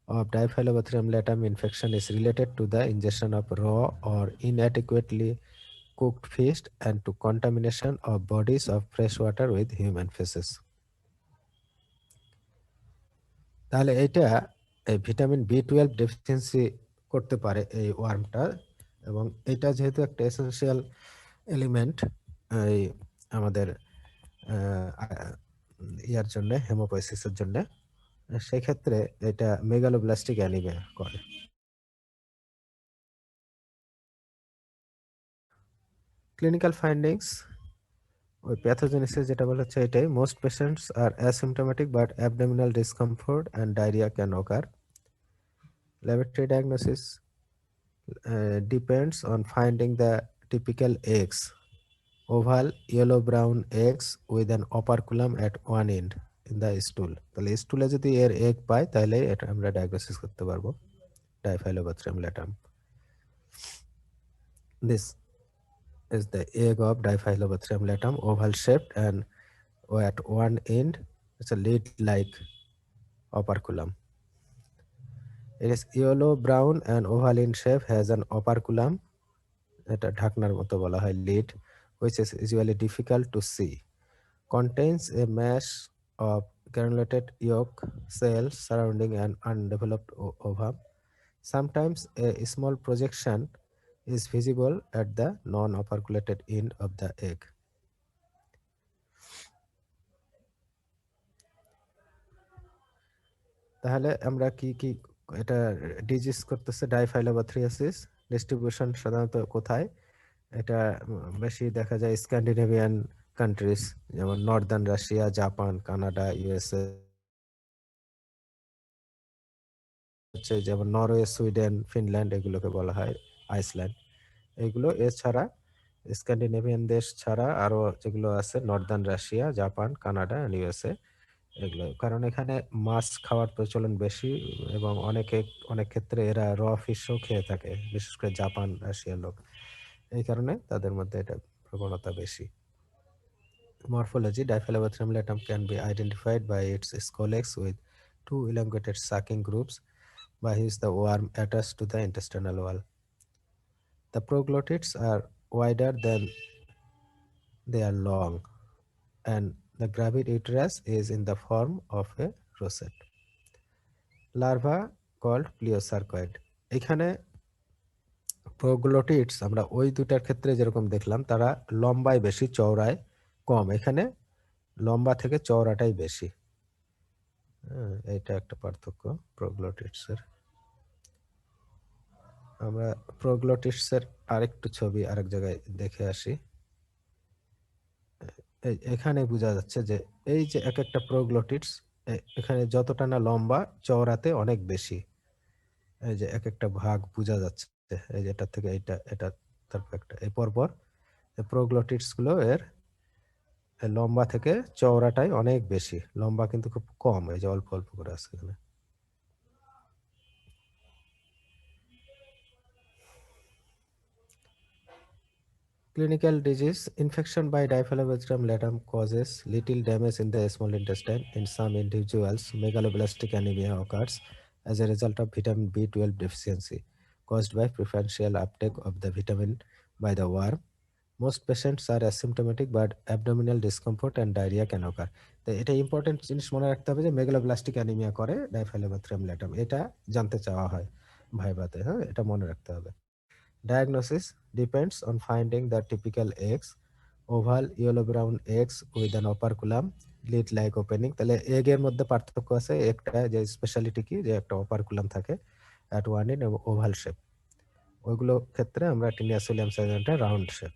[SPEAKER 1] of Diphyllobatrium latum infection is related to the ingestion of raw or inadequately cooked fish and to contamination of bodies of fresh water with human feces. তাহলে এইটা এই vitamin B12 deficiency করতে পারে এই ওয়ার্মটা, এবং এটা যেহেতু একটা এসেনশিয়াল এলিমেন্ট এই আমাদের ইয়ার জন্য, হেমোপোয়েসিসের জন্য, সেক্ষেত্রে এটা মেগালোব্লাস্টিক অ্যানিমিয়া করে। ক্লিনিক্যাল ফাইন্ডিংস ওই প্যাথোজেনেসিস যেটা বলা হচ্ছে এটাই। Most patients are asymptomatic but abdominal discomfort and diarrhoea can occur. Laboratory diagnosis depends on finding the typical eggs, oval yellow brown eggs with an operculum at one end in the stool. তাহলে স্টুলে যদি এর egg পাই তাহলে এটা আমরা diagnosis করতে পারবো Diphyllobatrium latum. This is the egg of Diphyllobatrium latum, oval shaped and at one end it's a lid like operculum. It is yellow brown and oval in shape, has an operculum, এটা ঢাকনার মতো বলা হয়, lead, which is usually difficult to see, contains a mass of granulated yolk cells surrounding an undeveloped ovum. Sometimes a small projection is visible at the non-operculated end of the egg. তাহলে আমরা কি কি এটা disease করতেছে ডাইফাইলোবাথ্রিয়াসিস, distribution সাধারণত কোথায়? এটা বেশি দেখা যায় স্ক্যান্ডিনেভিয়ান কান্ট্রিজ, যেমন Northern Russia, Japan, Canada, USA, হচ্ছে যেমন নরওয়ে, সুইডেন, ফিনল্যান্ড, এগুলোকে বলা হয় আইসল্যান্ড। এগুলো এছাড়া স্ক্যান্ডিনেভিয়ান দেশ ছাড়া আরো যেগুলো আছে Northern Russia, Japan, Canada, USA, এগুলো। কারণ এখানে মাছ খাওয়ার প্রচলন বেশি এবং অনেক ক্ষেত্রে এরা র ফিশও খেয়ে থাকে, বিশেষ করে জাপান, রাশিয়ার লোক। এই কারণে তাদের মধ্যে এটা প্রবণতা বেশি। Morphology: Diphyllobatrium latum can be identified by its scolex with two elongated sucking grooves by which the worm attached to the intestinal wall. The proglottids are wider than they are long, and the gravid uterus is in the form of a rosette. Larva called plesiocercoid. এখানে প্রোগ্লোটিডস আমরা ওই দুটার ক্ষেত্রে যেরকম দেখলাম, তারা লম্বায় বেশি, চওড়ায় কম। এখানে লম্বা থেকে চওড়াটাই বেশি। এটা একটা পার্থক্য প্রোগ্লোটিডসের। আমরা প্রোগ্লোটিডসের আরেকটু ছবি আরেক জায়গায় দেখে আসি। এখানে বোঝা যাচ্ছে যে এই যে এক একটা প্রোগ্লোটিডস এখানে যতটা না লম্বা, চওড়াতে অনেক বেশি। এই যে এক একটা ভাগ বোঝা যাচ্ছে, এই যে এটা থেকে এটা তারপর একটা এই পরপর প্রোগ্লোটিডস গুলো এর লম্বা থেকে চওড়াটাই অনেক বেশি, লম্বা কিন্তু খুব কম, এই যে অল্প অল্প করে আছে এখানে। Clinical disease infection by Diphyllobothrium latum causes little damage in the small intestine. In some individuals, megaloblastic anemia occurs as a result of vitamin B12 deficiency caused by preferential uptake of the vitamin by the worm. Most patients are asymptomatic, but abdominal discomfort and diarrhea can occur. তো এটা important জিনিস মনে রাখতে হবে যে megaloblastic anaemia করে Diphyllobothrium ল্যাটাম, এটা জানতে চাওয়া হয় ভাইভাতে। হ্যাঁ, এটা মনে রাখতে হবে। Diagnosis depends on finding the typical eggs, oval yellow brown eggs with an operculum, lid like opening। তাহলে এগ এর মধ্যে পার্থক্য আছে, একটা যে স্পেশালিটি কি যে একটা অপারকুলাম থাকে at one in oval shape, ওইগুলো ক্ষেত্রে আমরা টিনিয়াসোলিয়াম সাইলেন্টা round shape.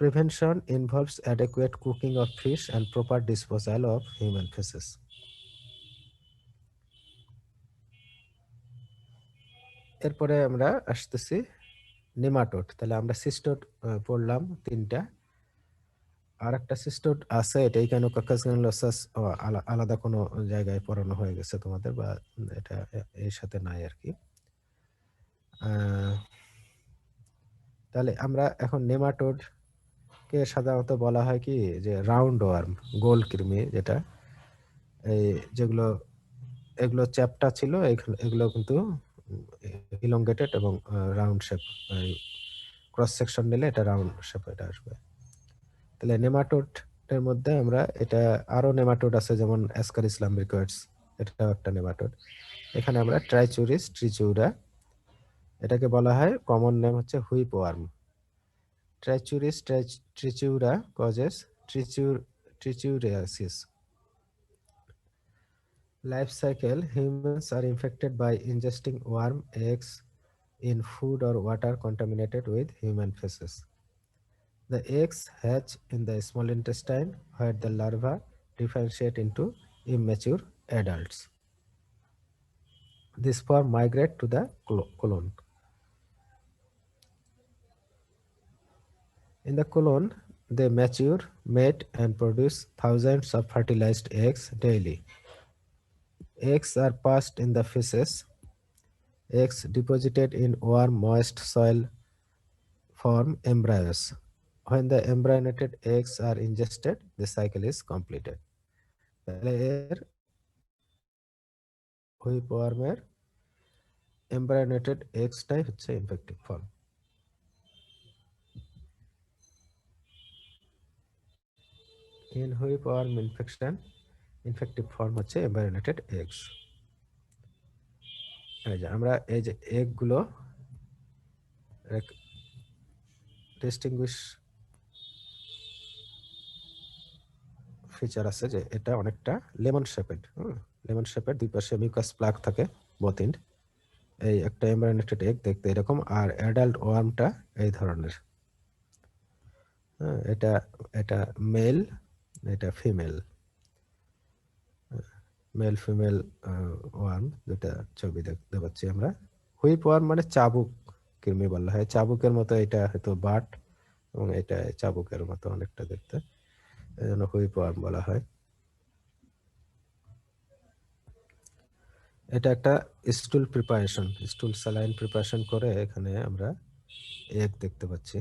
[SPEAKER 1] Prevention involves adequate cooking of fish and proper disposal of human feces. এরপরে আমরা আসতেছি নেমাটোড। তাহলে আমরা সিস্টোড পড়লাম তিনটা, আর একটা সিস্টোড আছে, এটা ইকানোকক্কাস গ্রানুলোসাস আলাদা কোনো জায়গায় পড়ানো হয়ে গেছে তোমাদের, বা এটা এর সাথে নাই আর কি। তাহলে আমরা এখন নেমাটোড কে সাধারণত বলা হয় কি যে রাউন্ড ওয়ার্ম, গোল কৃমি, যেটা এই যেগুলো এগুলো চ্যাপ্টা ছিল, এগুলো কিন্তু ইলংগেটেড এবং রাউন্ড শেপ, ক্রস সেকশন নিলে এটা রাউন্ড শেপ এটা আসবে। তাহলে নেমাটোড এর মধ্যে আমরা এটা আরো নেমাটোড আছে, যেমন অ্যাসকারিস লাম্ব্রিকয়েডস, এটাও একটা নেমাটোড। এখানে আমরা ট্রাইচুরিস ট্রিচিউরা, এটাকে বলা হয় কমন নেম হচ্ছে whip worm. Trichuris trichiura causes trichuriasis. Life cycle: humans are infected by ingesting worm eggs in food or water contaminated with human feces. The eggs hatch in the small intestine where the larvae differentiate into immature adults. This form migrate to the colon. In the colon, they mature, mate, and produce thousands of fertilized eggs daily. Eggs are passed in the feces. Eggs deposited in warm, moist soil form embryos. When the embryonated eggs are ingested, the cycle is completed. তাহলে এর whip ওয়ার্মের embryonated এগসটাই হচ্ছে infective form. In whipworm infection infective form হচ্ছে embryonated eggs. এই যে আমরা এই যে এগগুলো ডিস্টিংগুইশ ফিচার আছে যে এটা অনেকটা লেমন শেপেড। লেমন শেপের দুই পাশে মিউকাস প্লাগ থাকে বোথ এন্ড। এই একটা এমব্রায়োনেটেড এগ দেখতে এরকম, আর অ্যাডাল্ট ওয়ার্মটা এই ধরনের। এটা এটা মেল, এটা ফিমেল, মেল ফিমেল ওয়ার্ম, যেটা ছবি দেখতে পাচ্ছি আমরা। হুইপ ওয়ার্ম মানে চাবুক কৃমি বলা হয়, চাবুকের মতো, এটা হয়তো বাট এবং এটা চাবুকের মতো অনেকটা দেখতে, এই জন্য হুইপ ওয়ার্ম বলা হয়। এটা একটা স্টুল প্রিপারেশন, স্টুল স্যালাইন প্রিপারেশন করে এখানে আমরা এগ দেখতে পাচ্ছি।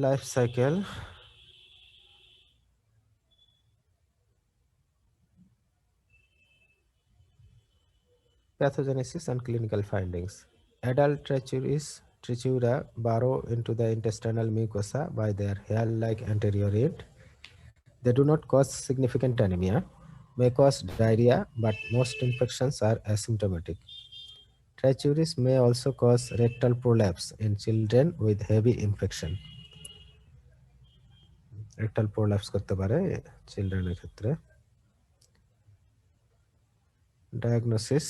[SPEAKER 1] Life cycle: pathogenesis and clinical findings. Adult trichiura burrow into the intestinal mucosa by their hair-like anterior end. They do not cause significant anemia, may cause diarrhea, but most infections are asymptomatic. Trichuris may also cause rectal prolapse in children with heavy infection. Rectal prolapse করতে পারে চিলড্রেনের ক্ষেত্রে। Diagnosis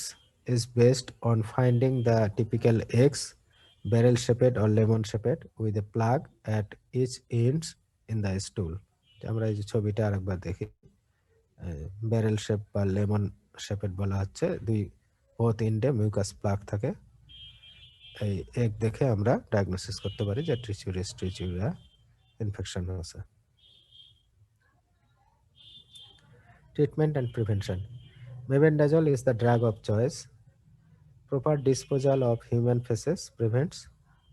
[SPEAKER 1] is based on finding the typical eggs, barrel-shaped or lemon-shaped, with a plug at each end in the stool. আমরা এই যে ছবিটা আরেকবার দেখি, barrel shape বা লেমন শেপেড বলা হচ্ছে, দুই বোথ এন্ডে মিউকাস প্লাগ থাকে। এই এগ দেখে আমরা ডায়াগনোসিস করতে পারি যে ট্রিচিউরিয়া ইনফেকশন হয়েছে। Treatment and prevention. Mebendazole is the drug of choice. Proper disposal of human feces prevents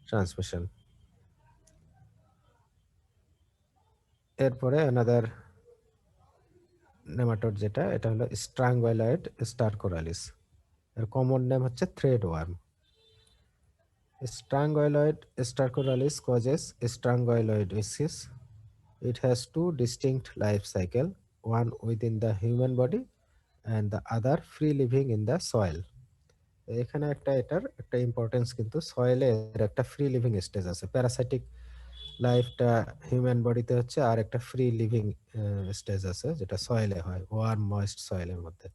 [SPEAKER 1] transmission. এরপরে অ্যানাদার নেমাটোড যেটা, এটা হলো স্ট্রাঙ্গুলয়েড স্টারকোরালিস। এর কমন নেম হচ্ছে threadworm. Stranguloid Stercoralis causes stranguloidosis. It has two distinct life cycles, one within the human body and the other free living in the soil. এখানে এটার একটা importance, কিন্তু সয়েলে এর একটা ফ্রি লিভিং স্টেজ আছে। Parasitic লাইফটা human বডিতে হচ্ছে, আর একটা ফ্রি লিভিং স্টেজ আছে যেটা সয়েলে হয়, ওয়ার্ম ময়েস্ট সয়েলের মধ্যে।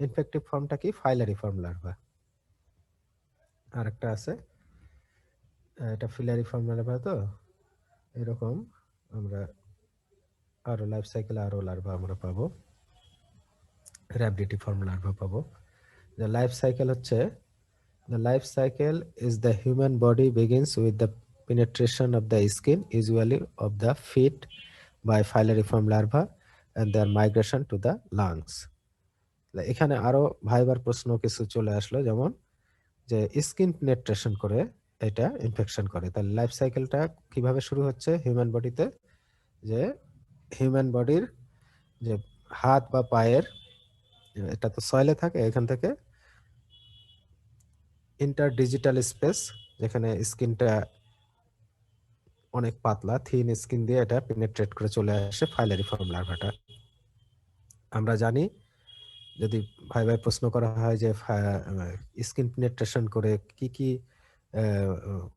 [SPEAKER 1] ইনফেক্টিভ ফর্মটা কি? ফাইলারিফর্ম লার্ভা। আর একটা আছে, এটা ফিলারিফর্ম লার্ভা। তো এরকম আমরা আরো লাইফ সাইকেলে আরো লার্ভা আমরা পাবো, র্যাবিডিটিফর্ম লার্ভা পাবো। দ্য লাইফ সাইকেল হচ্ছে, the life cycle is the human body begins with the penetration of the skin, usually of the feet, by filariform larva and their migration to the lungs. এখানে আরো ভাইবার প্রশ্ন কিছু চলে আসলো, যেমন যে স্কিন পেনেট্রেশন করে এটা ইনফেকশন করে। তাহলে লাইফ সাইকেলটা কিভাবে শুরু হচ্ছে হিউম্যান বডিতে? যে হিউম্যান বডির যে হাত বা পায়ের, এটা তো সয়েলে থাকে, এখান থেকে ইন্টারডিজিটাল স্পেস, যেখানে স্কিনটা অনেক পাতলা, থিন স্কিন দিয়ে এটা পেনেট্রেট করে চলে আসে ফাইলারিফর্ম লার্ভাটা। আমরা জানি, যদি ভাই ভাই প্রশ্ন করা হয় যে স্কিন পেনেট্রেশন করে কি কি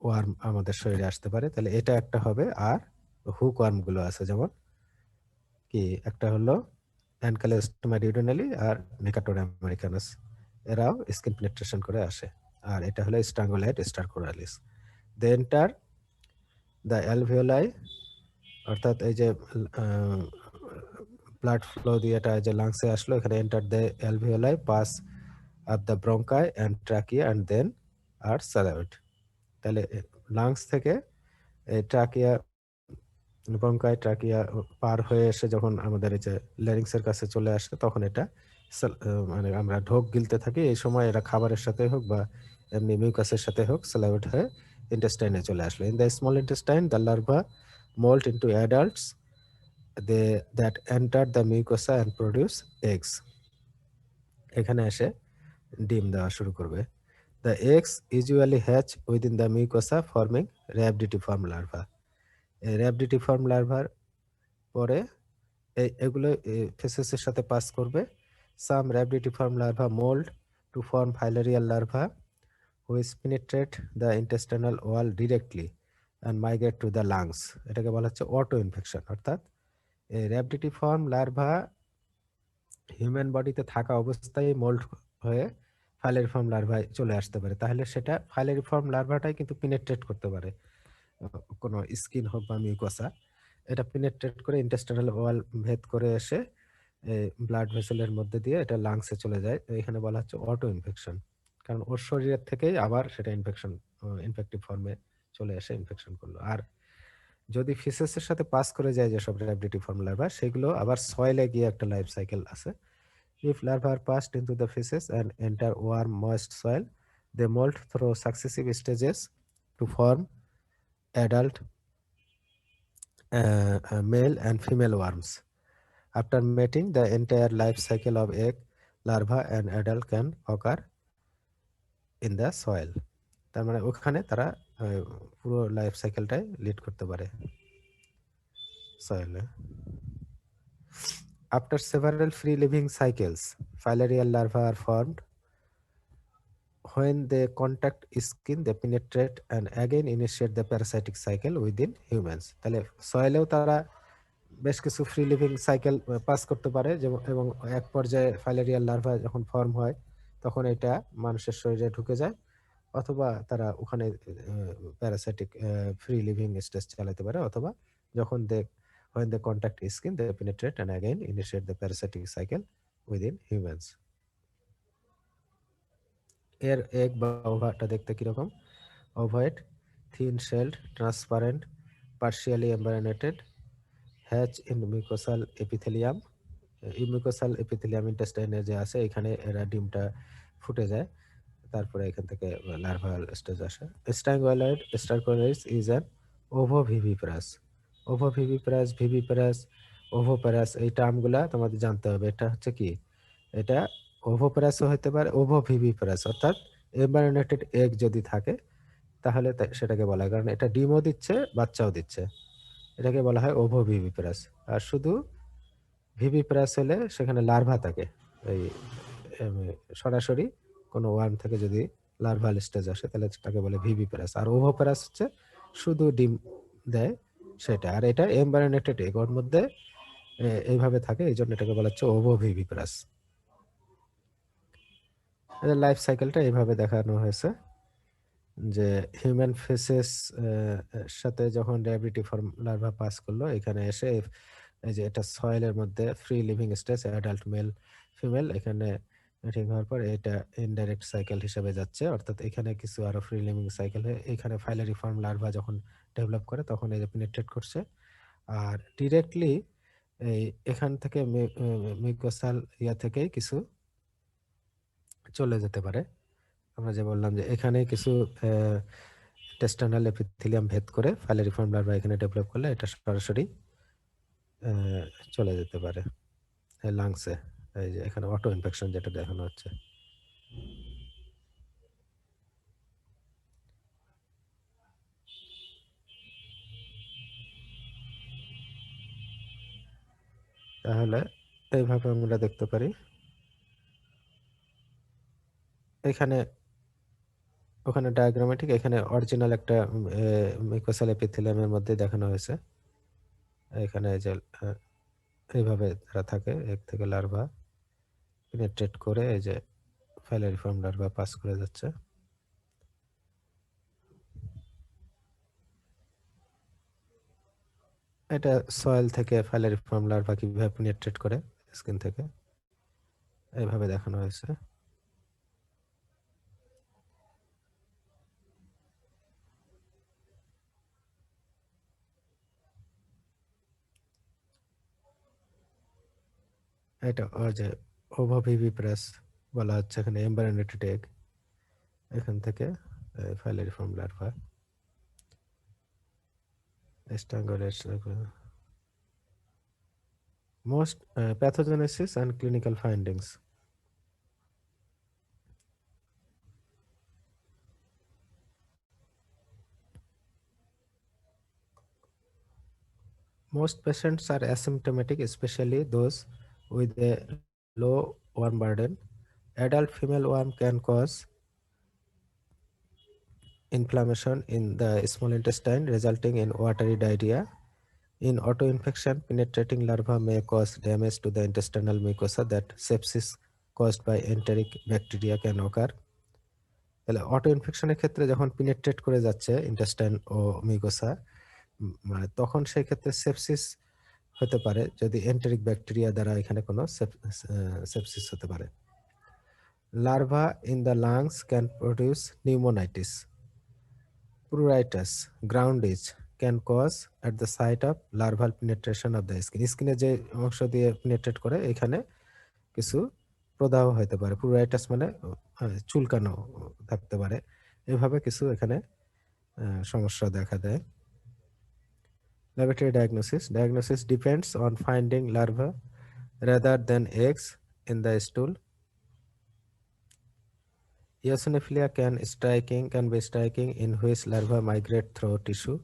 [SPEAKER 1] ওয়ার্ম আমাদের শরীরে আসতে পারে, তাহলে এটা একটা হবে। আর হুক ওয়ার্ম গুলো আছে, যেমন কি, একটা হলো অ্যানকাইলোস্টোমা ডিউডেনালি আর নেকাটোরা আমেরিকানাস, এরাও স্কিন পেনেট্রেশন করে আসে। আর এটা হলো স্ট্রাঙ্গুলাইড স্টারকোরালিস। দে এন্টার দ্য অ্যালভিওলাই, অর্থাৎ এই যে ব্লাড ফ্লো দিয়ে এটা যে লাংসে আসলো, এখানে enter the alveoli, pass up the bronchi and trachea and then are salivate. তাহলে লাংস থেকে ট্রাকিয়া, ব্রঙ্কাই, ট্রাকিয়া পার হয়ে এসে যখন আমাদের এই যে ল্যারিংসের কাছে চলে আসে, তখন এটা মানে আমরা ঢোক গিলতে থাকি। এই সময় এরা খাবারের সাথে হোক বা এমনি মিউকাসের সাথে হোক স্যালাইভেট হয়ে ইন্টেস্টাইনে চলে আসলো। In the small intestine the larva molt into adults that enter the mucosa and produce eggs. এখানে এসে ডিম দেওয়া শুরু করবে। The eggs usually hatch within the mucosa forming rhabditiform larva. এই rhabditiform larva পরে এগুলো ফেসেসের সাথে পাস করবে। Some rhabditiform larva mold to form filarial larva which penetrate the intestinal wall directly and migrate to the lungs. এটাকে বলা হচ্ছে auto infection. অর্থাৎ এই র্যাবিডিটিফর্ম লার্ভা হিউম্যান বডিতে থাকা অবস্থায় মোল্ড হয়ে ফাইলারিফর্ম লার্ভায় চলে আসতে পারে। তাহলে সেটা ফাইলারিফর্ম লার্ভাটাই কিন্তু পেনেট্রেট করতে পারে কোনো স্কিন হোক বা মিউকোসা। এটা পেনেট্রেট করে ইন্টেস্টিনাল ওয়াল ভেদ করে এসে ব্লাড ভেসেলের মধ্যে দিয়ে এটা লাংসে চলে যায়। এখানে বলা হচ্ছে অটো ইনফেকশন, কারণ ওর শরীরের থেকেই আবার সেটা ইনফেক্টিভ ফর্মে চলে এসে ইনফেকশন করলো। আর যদি ফিসেসের সাথে পাস করে যায় যেসব র্যাবিডিটিফর্ম লার্ভা, সেগুলো আবার সয়েলে গিয়ে একটা লাইফ সাইকেল আছে। If larvae are passed into the feces and enter warm, moist soil, they molt through successive stages to form adult male and female worms. After mating, the entire life cycle of egg, larva, and adult can occur in the soil. তার মানে ওখানে তারা পুরো life সাইকেলটাই lead করতে পারে সয়েলে। After several free living cycles, filarial larvae are formed. When they contact skin, they penetrate and again initiate the parasitic cycle within humans. তাহলে সয়েলেও তারা বেশ কিছু ফ্রি লিভিং সাইকেল পাস করতে পারে, যেমন এবং এক পর্যায়ে ফাইলেরিয়াল লার্ভা যখন ফর্ম হয় তখন এটা মানুষের শরীরে ঢুকে যায়, অথবা তারা ওখানে প্যারাসাইটিক ফ্রি লিভিং স্টেজ চালাতে পারে, অথবা যখন when they contact skin, they penetrate and again initiate the parasitic cycle within humans. এর এগ বা ওভাটা দেখতে কিরকম? Ovoid, thin shelled, transparent, partially embryonated, hatch in mucosal epithelium. Mucosal epithelium ইন্টেস্টাইনে যে আছে, এখানে এরা ডিমটা ফুটে যায়। তারপরে এখান থেকে লার্ভাল স্টেজ আসে। স্ট্রাঙ্গুলাইড ইজ অ্যান ওভোভিভিপারাস। ভিভিপারাস, ওভোপ্যারাস এই টার্মগুলা তোমাদের জানতে হবে। এটা হচ্ছে কি? এটা ওভোপ্যারাসও হতে পারে, ওভোভিভিপারাস অর্থাৎ এমব্রায়োনেটেড এগ যদি থাকে তাহলে সেটাকে বলা হয়, কারণ এটা ডিমও দিচ্ছে বাচ্চাও দিচ্ছে, এটাকে বলা হয় ওভোভিভিপারাস। আর শুধু ভিভিপারাস হলে সেখানে লার্ভা থাকে, এই এম, সরাসরি কোনো ওয়ার্ম থেকে যদি লার্ভাল স্টেজ আসে তাহলে সেটাকে বলে ভিভিপারাস। আর ওভোপ্যারাস হচ্ছে শুধু ডিম দেয় সেটা, আর এটা এমব্রায়োনেটেড এগ, ওর মধ্যে এইভাবে থাকে, এই জন্য এটাকে বলা হচ্ছে ওভোভিভিপারাস। এদের লাইফ সাইকেলটা এইভাবে দেখানো হয়েছে যে হিউম্যান ফেসেস সাথে যখন র্যাবিটি ফর্ম লার্ভা পাস করলো এখানে এসে এই যে এটা সয়েলের মধ্যে free living stage, adult male female, এখানে মিটিং হওয়ার পর এটা ইনডাইরেক্ট সাইকেল হিসেবে যাচ্ছে, অর্থাৎ এখানে কিছু আরো ফ্রি লিভিং সাইকেল হয়ে এখানে ফাইলারি ফর্ম লার্ভা যখন ডেভেলপ করে তখন এই যে পেনিট্রেট করছে, আর ডিরেক্টলি এই এখান থেকে মিউকোসাল ইয়া থেকেই কিছু চলে যেতে পারে। আমরা যে বললাম যে এখানে কিছু টেস্টানাল এপিথেলিয়াম ভেদ করে ফাইলারিফর্ম লার্ভা এখানে ডেভেলপ করলে এটা সরাসরি চলে যেতে পারে লাংসে। এই যে এখানে অটো ইনফেকশন যেটা দেখানো হচ্ছে। তাহলে এইভাবে আমরা দেখতে পারি এখানে ওখানে ডায়াগ্রামেটিক, এখানে অরিজিনাল একটা মিউকোসাল এপিথেলিয়ামের মধ্যে দেখানো হয়েছে। এখানে যে এইভাবে তারা থাকে, এক থেকে লার্ভা পেনিট্রেট করে এই যে ফাইলারিফর্ম লার্ভা পাস করে যাচ্ছে। এটা সয়েল থেকে ফাইলারিফর্ম লার্ভা কিভাবে পেনিট্রেট করে স্কিন থেকে, এইভাবে দেখানো হয়েছে। এটা ওই যে ওভাভিভিপ্রাস বলা হচ্ছে, এখানে এমব্রায়োনেটেড এগ, এখান থেকে ফাইলারিফর্ম larva স্ট্রাঙ্গুলেট। Most pathogenesis and clinical findings. Most patients are asymptomatic, especially those with a low worm burden. Adult female worm can cause inflammation in the small intestine, resulting in watery diarrhea. In autoinfection, penetrating larva may cause damage to the intestinal mucosa that sepsis caused by enteric bacteria can occur. তাহলে auto ইনফেকশনের ক্ষেত্রে যখন পিনেট্রেট করে যাচ্ছে intestine ও mucosa, মানে তখন সেই ক্ষেত্রে sepsis হতে পারে যদি এন্টেরিক ব্যাকটেরিয়া দ্বারা এখানে কোনো সেপসিস হতে পারে। Larva in the lungs can produce pneumonitis, pruritus, groundish can cause at the site of larval penetration of the skin. স্কিনে যে অংশ দিয়ে পেনিট্রেট করে এখানে কিছু প্রদাহ হতে পারে, pruritus মানে চুলকানো থাকতে পারে, এভাবে কিছু এখানে সমস্যা দেখা দেয়। Laboratory diagnosis depends on finding larvae rather than eggs in the stool. Eosinophilia can be striking in which larvae migrate through tissue.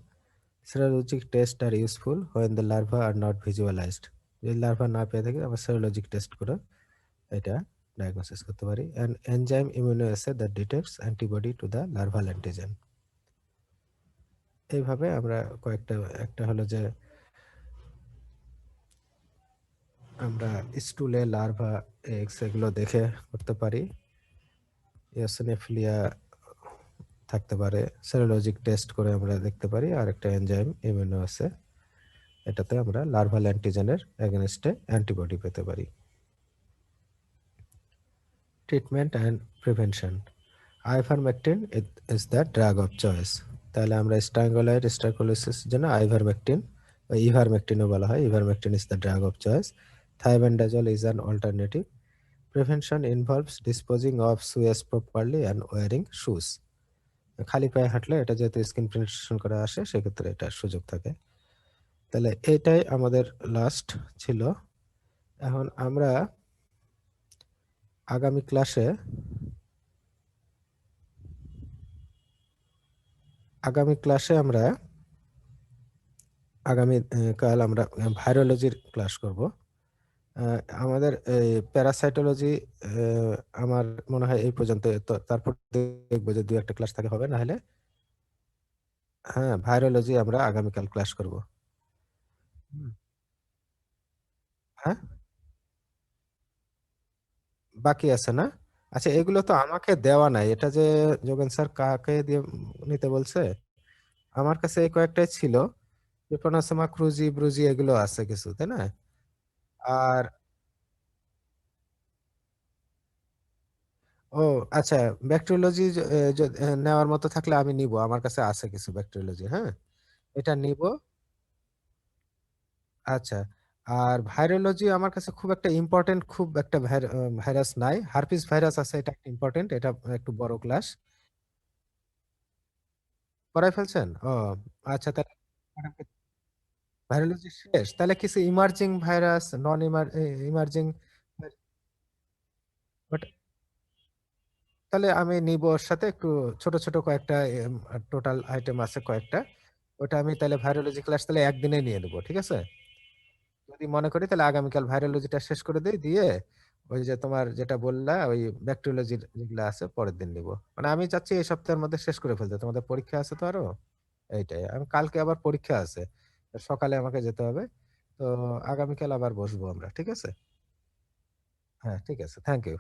[SPEAKER 1] Serologic tests are useful when the larvae are not visualized. যদি larva না পেয়ে থাকি আমরা সেরোলজিক test করে এটা diagnosis করতে পারি। And enzyme immunoassay that detects antibody to the larval antigen. এইভাবে আমরা কয়েকটা, একটা হলো যে আমরা স্টুলে লার্ভা এগস এগুলো দেখে করতে পারি, ইওসিনোফিলিয়া থাকতে পারে, সেরোলজিক টেস্ট করে আমরা দেখতে পারি, আর একটা এনজাইম ইমিউনোঅ্যাসে, এটাতে আমরা লার্ভাল অ্যান্টিজেনের এগেনস্টে অ্যান্টিবডি পেতে পারি। Treatment and prevention, ivermectin is the drug of choice. তাহলে আমরা স্ট্রাঙ্গুলাইড স্টারকোলিসিস জন্য আইভারমেকটিন বা ইভারমেকটিনও বলা হয়, ivermectin is the drug of choice. Thiabendazole is an alternative. Prevention involves disposing of sewage properly and wearing shoes. খালি পায়ে হাঁটলে এটা যেহেতু স্কিন পেনিট্রেশন করে আসে সেক্ষেত্রে এটার সুযোগ থাকে। তাহলে এটাই আমাদের লাস্ট ছিল। এখন আমরা আগামী ক্লাসে আমরা আগামী কাল আমরা ভাইরোলজির ক্লাস করব। আমাদের এই প্যারাসাইটোলজি আমার মনে হয় এই পর্যন্ত। তো তারপর দেখবো যে ২-১ টা ক্লাস থাকে হবে, না হলে হ্যাঁ, ভাইরোলজি আমরা আগামীকাল ক্লাস করব। হুম। হ্যাঁ? বাকি আছে না? আচ্ছা, এগুলো তো আমাকে দেওয়া নাই। এটা যে যোগেন স্যার কাকে দিয়ে নিতে বলছে? আমার কাছে এই কয়েকটাই ছিল। ট্রিপোনাসোমা ক্রুজি, ব্রুজি এগুলো আছে কিছু, তাই না? আর ও আচ্ছা, ব্যাকটেরিওলজি নেওয়ার মতো থাকলে আমি নিবো। আমার কাছে আছে কিছু ব্যাকটেরিওলজি, হ্যাঁ? এটা নিবো। আচ্ছা। আর ভাইরোলজি আমার কাছে খুব একটা ইম্পোর্টেন্ট, খুব একটা ভাইরাস নাই। হার্পিস ভাইরাস আছে, এটা একটা ইম্পোর্টেন্ট, এটা একটু বড় ক্লাস। করাই ফেলছেন? ও আচ্ছা, তাহলে ভাইরোলজি শেষ। তাহলে কিছু ইমার্জিং ভাইরাস, নন ইমার্জিং, তাহলে আমি নিব ওর সাথে একটু ছোট, ছোট কয়েকটা টোটাল আইটেম আছে কয়েকটা। ওটা আমি তাহলে ভাইরোলজি ক্লাস তাহলে একদিনে নিয়ে নেবো। ঠিক আছে? যদি মনে করি তাহলে আগামীকাল ভাইরোলজিটা শেষ করে দেই, দিয়ে ওই যে তোমার যেটা বললা ওই ব্যাকটেরিওলজির যেগুলো আছে পরের দিন নিব। মানে আমি চাচ্ছি এই সপ্তাহের মধ্যে শেষ করে ফেলতে। তোমাদের পরীক্ষা আছে তো আরো। এইটাই। আমি কালকে আবার পরীক্ষা আছে। সকালে আমাকে যেতে হবে। তো আগামীকাল আবার বসবো আমরা। ঠিক আছে? হ্যাঁ, ঠিক আছে। Thank you.